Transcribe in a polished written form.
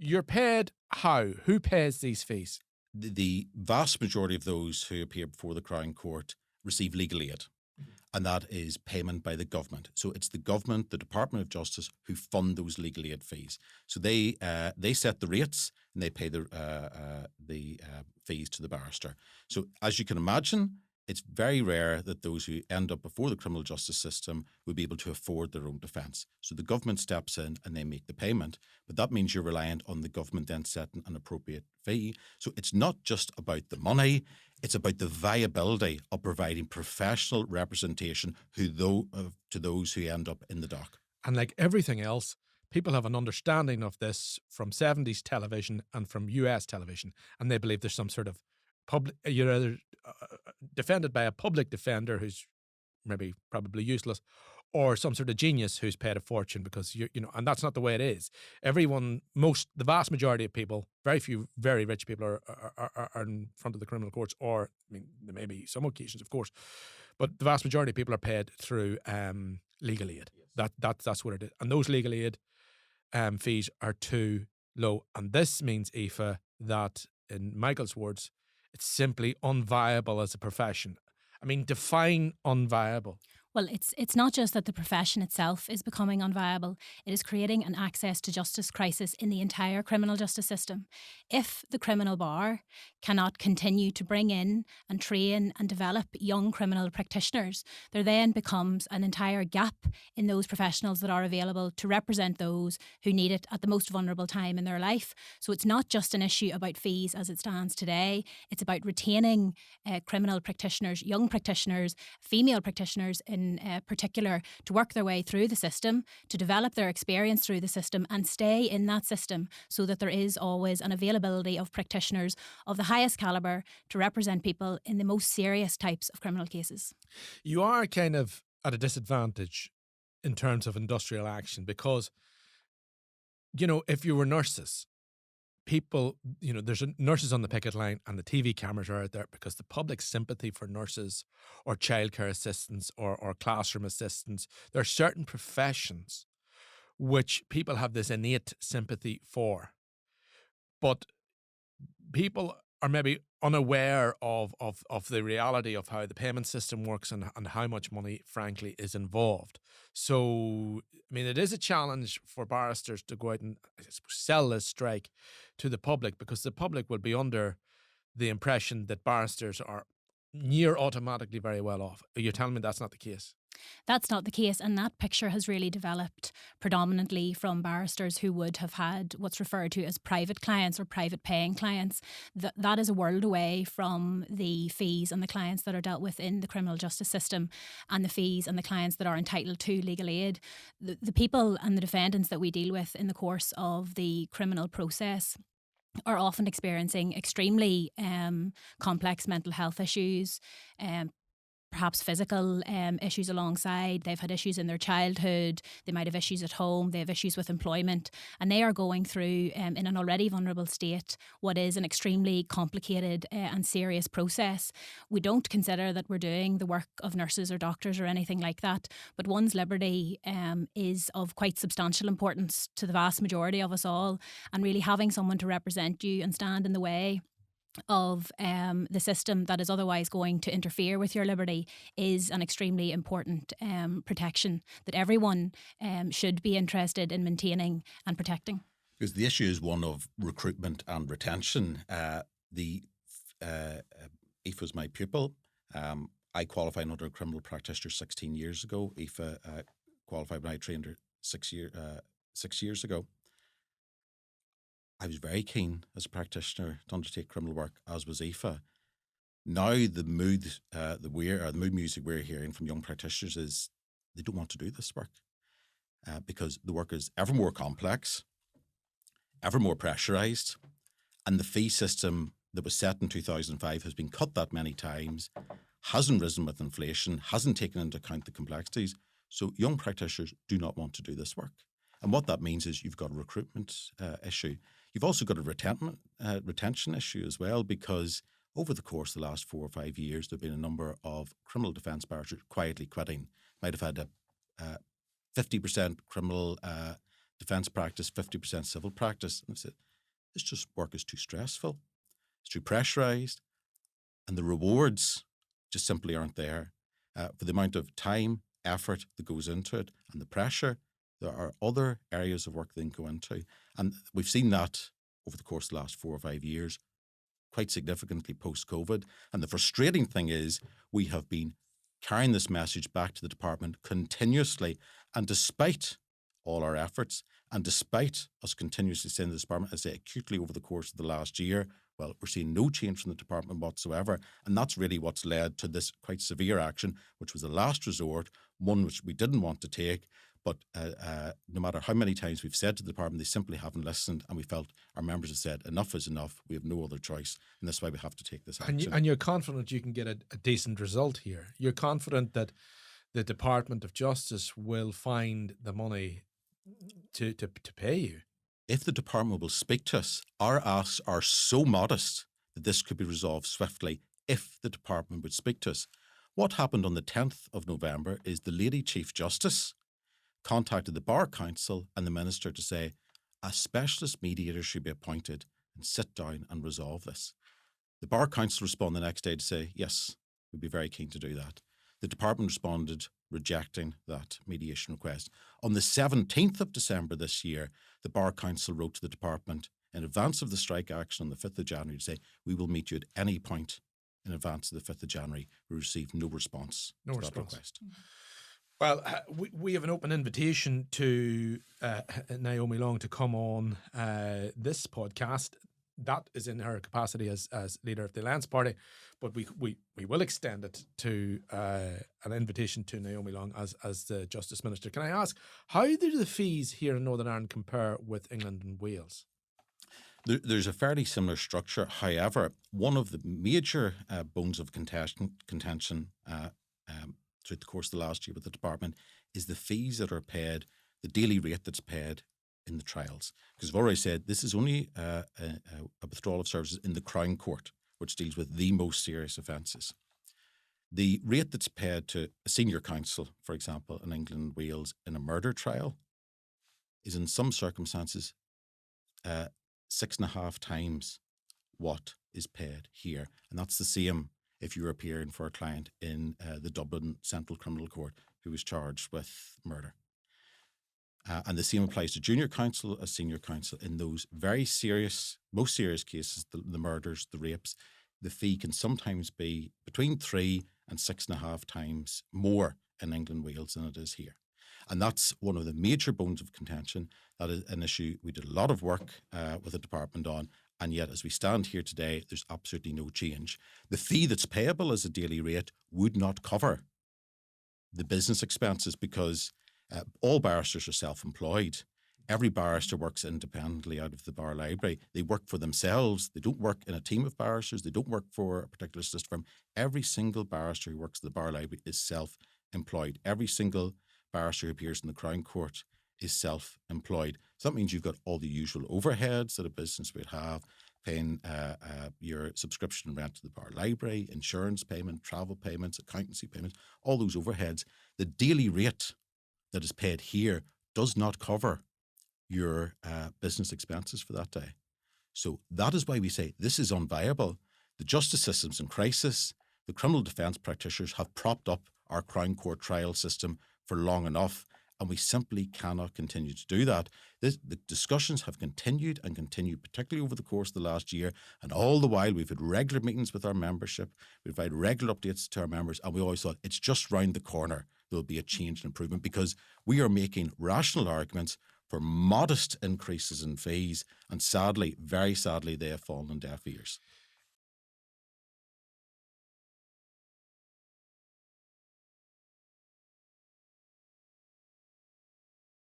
You're paid how? Who pays these fees? The vast majority of those who appear before the Crown Court receive legal aid, and that is payment by the government. So it's the government, the Department of Justice, who fund those legal aid fees. So they set the rates and they pay the fees to the barrister. So as you can imagine, it's very rare that those who end up before the criminal justice system will be able to afford their own defence. So the government steps in and they make the payment, but that means you're reliant on the government then setting an appropriate fee. So it's not just about the money, it's about the viability of providing professional representation to those who end up in the dock. And like everything else, people have an understanding of this from 70s television and from US television, and they believe there's some sort of you're either defended by a public defender who's probably useless, or some sort of genius who's paid a fortune because and that's not the way it is. The vast majority of people, very few very rich people are in front of the criminal courts, or there may be some occasions, of course, but the vast majority of people are paid through legal aid. Yes. That's what it is, and those legal aid fees are too low, and this means, Aoife, that in Michael's words, it's simply unviable as a profession. Define unviable. Well, it's not just that the profession itself is becoming unviable. It is creating an access to justice crisis in the entire criminal justice system. If the criminal bar cannot continue to bring in and train and develop young criminal practitioners, there then becomes an entire gap in those professionals that are available to represent those who need it at the most vulnerable time in their life. So it's not just an issue about fees as it stands today. It's about retaining criminal practitioners, young practitioners, female practitioners in particular, to work their way through the system, to develop their experience through the system and stay in that system so that there is always an availability of practitioners of the highest calibre to represent people in the most serious types of criminal cases. You are kind of at a disadvantage in terms of industrial action because, if you were nurses, people, there's nurses on the picket line and the TV cameras are out there because the public sympathy for nurses or childcare assistants or classroom assistants, there are certain professions which people have this innate sympathy for. But people are maybe unaware of the reality of how the payment system works and how much money, frankly, is involved. So, it is a challenge for barristers to go out and sell this strike to the public because the public will be under the impression that barristers are near automatically very well off. You're telling me that's not the case? That's not the case, and that picture has really developed predominantly from barristers who would have had what's referred to as private clients or private paying clients. That is a world away from the fees and the clients that are dealt with in the criminal justice system and the fees and the clients that are entitled to legal aid. The people and the defendants that we deal with in the course of the criminal process are often experiencing extremely complex mental health issues, perhaps physical issues alongside. They've had issues in their childhood. They might have issues at home. They have issues with employment. And they are going through, in an already vulnerable state, what is an extremely complicated and serious process. We don't consider that we're doing the work of nurses or doctors or anything like that. But one's liberty is of quite substantial importance to the vast majority of us all. And really having someone to represent you and stand in the way of the system that is otherwise going to interfere with your liberty is an extremely important protection that everyone should be interested in maintaining and protecting. Because the issue is one of recruitment and retention. Aoife was my pupil. I qualified under a criminal practitioner 16 years ago. Aoife qualified when I trained her 6 years ago. I was very keen as a practitioner to undertake criminal work, as was Aoife. Now the mood music we're hearing from young practitioners is they don't want to do this work because the work is ever more complex, ever more pressurised, and the fee system that was set in 2005 has been cut that many times, hasn't risen with inflation, hasn't taken into account the complexities. So young practitioners do not want to do this work. And what that means is you've got a recruitment issue. You've also got a retention issue as well, because over the course of the last 4 or 5 years, there have been a number of criminal defence barristers quietly quitting. Might have had a 50% criminal defence practice, 50% civil practice. And This just work is too stressful, it's too pressurised, and the rewards just simply aren't there for the amount of time, effort that goes into it, and the pressure. There are other areas of work they can go into, and we've seen that over the course of the last 4 or 5 years, quite significantly post-COVID. And the frustrating thing is we have been carrying this message back to the department continuously, and despite all our efforts, and despite us continuously saying to the department, I say acutely over the course of the last year, well, we're seeing no change from the department whatsoever. And that's really what's led to this quite severe action, which was a last resort, one which we didn't want to take. But no matter how many times we've said to the department, they simply haven't listened. And we felt our members have said, enough is enough. We have no other choice. And that's why we have to take this action. And you're confident you can get a decent result here. You're confident that the Department of Justice will find the money to pay you. If the department will speak to us, our asks are so modest that this could be resolved swiftly if the department would speak to us. What happened on the 10th of November is the Lady Chief Justice contacted the Bar Council and the Minister to say a specialist mediator should be appointed and sit down and resolve this. The Bar Council responded the next day to say, yes, we'd be very keen to do that. The department responded rejecting that mediation request. On the 17th of December this year, the Bar Council wrote to the department in advance of the strike action on the 5th of January to say, we will meet you at any point in advance of the 5th of January. We received no response to that request. Well, we have an open invitation to Naomi Long to come on this podcast. That is in her capacity as leader of the Alliance Party, but we will extend it to an invitation to Naomi Long as the Justice Minister. Can I ask, how do the fees here in Northern Ireland compare with England and Wales? There's a fairly similar structure. However, one of the major bones of contention throughout the course of the last year with the department is the fees that are paid, the daily rate that's paid in the trials. Because I've already said this is only a withdrawal of services in the Crown Court, which deals with the most serious offences. The rate that's paid to a senior counsel, for example, in England and Wales in a murder trial is in some circumstances 6.5 times what is paid here. And that's the same if you're appearing for a client in the Dublin Central Criminal Court who was charged with murder. And the same applies to junior counsel as senior counsel in those very serious, most serious cases, the murders, the rapes. The fee can sometimes be between 3 and 6.5 times more in England, Wales than it is here. And that's one of the major bones of contention. That is an issue we did a lot of work with the department on. And yet, as we stand here today, there's absolutely no change. The fee that's payable as a daily rate would not cover the business expenses because all barristers are self-employed. Every barrister works independently out of the bar library. They work for themselves. They don't work in a team of barristers. They don't work for a particular solicitor firm. Every single barrister who works at the bar library is self-employed. Every single barrister who appears in the Crown Court is self-employed. So that means you've got all the usual overheads that a business would have, paying your subscription rent to the bar library, insurance payment, travel payments, accountancy payments, all those overheads. The daily rate that is paid here does not cover your business expenses for that day. So that is why we say this is unviable. The justice system's in crisis. The criminal defence practitioners have propped up our Crown Court trial system for long enough, and we simply cannot continue to do that. The discussions have continued and continued, particularly over the course of the last year, and all the while we've had regular meetings with our membership, we've had regular updates to our members, and we always thought it's just round the corner there'll be a change and improvement because we are making rational arguments for modest increases in fees, and sadly, very sadly, they have fallen on deaf ears.